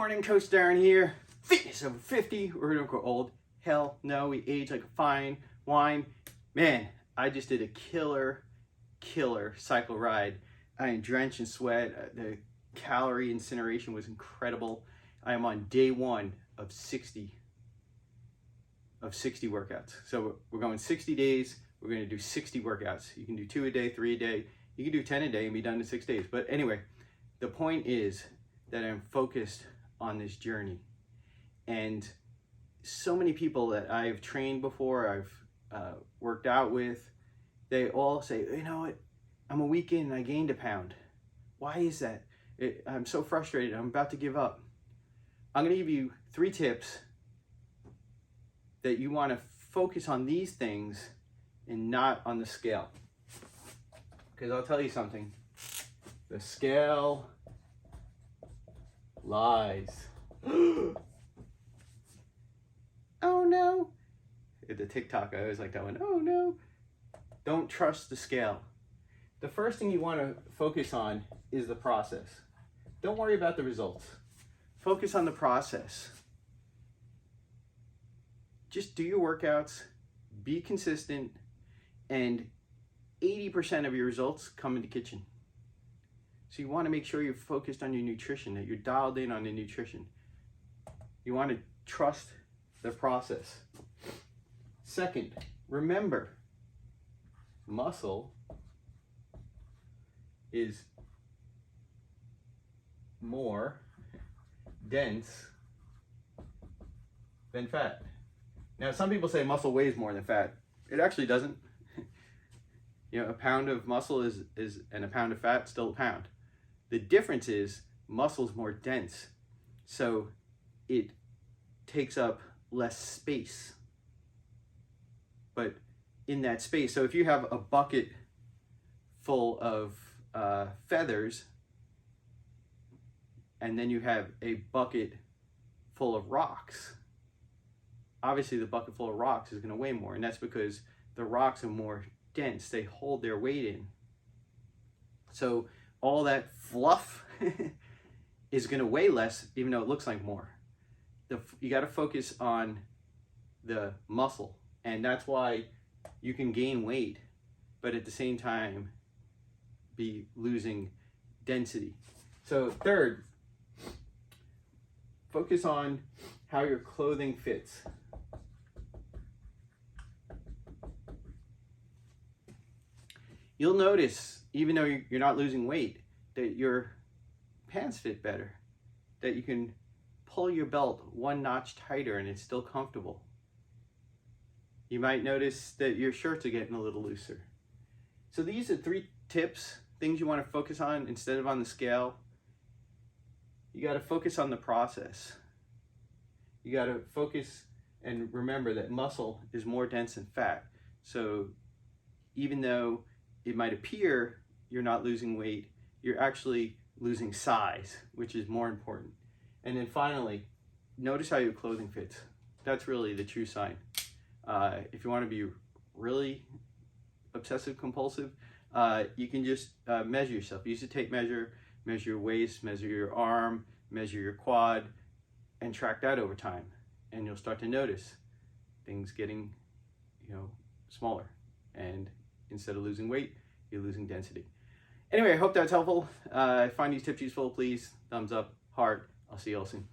morning, Coach Darren here. Fitness over 50. We're gonna grow old. Hell no, we age like a fine wine. Man, I just did a killer cycle ride. I am drenched in sweat. The calorie incineration was incredible. I am on day one of 60 workouts. So we're going 60 days. We're gonna do 60 workouts. You can do 2 a day, 3 a day. You can do 10 a day and be done in 6 days. But anyway, the point is that I'm focused on this journey. And so many people that I've trained before, I've worked out with, they all say, you know what, I'm a week in and I gained a pound. Why is that? I'm so frustrated, I'm about to give up. I'm gonna give you 3 tips that you wanna focus on these things and not on the scale. Because I'll tell you something, the scale lies. Oh no. The TikTok, I always like that one. Oh no. Don't trust the scale. The first thing you want to focus on is the process. Don't worry about the results. Focus on the process. Just do your workouts, be consistent, and 80% of your results come in the kitchen. So you want to make sure you're focused on your nutrition, that you're dialed in on the nutrition. You want to trust the process. Second, remember, muscle is more dense than fat. Now, some people say muscle weighs more than fat. It actually doesn't. You know, a pound of muscle is and a pound of fat still a pound. The difference is muscle is more dense, so it takes up less space. But in that space, so if you have a bucket full of feathers, and then you have a bucket full of rocks, obviously the bucket full of rocks is going to weigh more, and that's because the rocks are more dense. They hold their weight in. So all that fluff is going to weigh less, even though it looks like more. You got to focus on the muscle, and that's why you can gain weight, but at the same time be losing density. So third, focus on how your clothing fits. You'll notice, even though you're not losing weight, that your pants fit better, that you can pull your belt 1 notch tighter and it's still comfortable. You might notice that your shirts are getting a little looser. So these are 3 tips, things you want to focus on instead of on the scale. You got to focus on the process. You got to focus and remember that muscle is more dense than fat. So even though it might appear you're not losing weight, you're actually losing size, which is more important. And then finally, notice how your clothing fits. That's really the true sign. If you want to be really obsessive compulsive, you can just measure yourself. Use a tape measure, measure your waist, measure your arm, measure your quad, and track that over time. And you'll start to notice things getting, smaller. And instead of losing weight, you're losing density. Anyway, I hope that's helpful. If you find these tips useful, please thumbs up, heart. I'll see you all soon.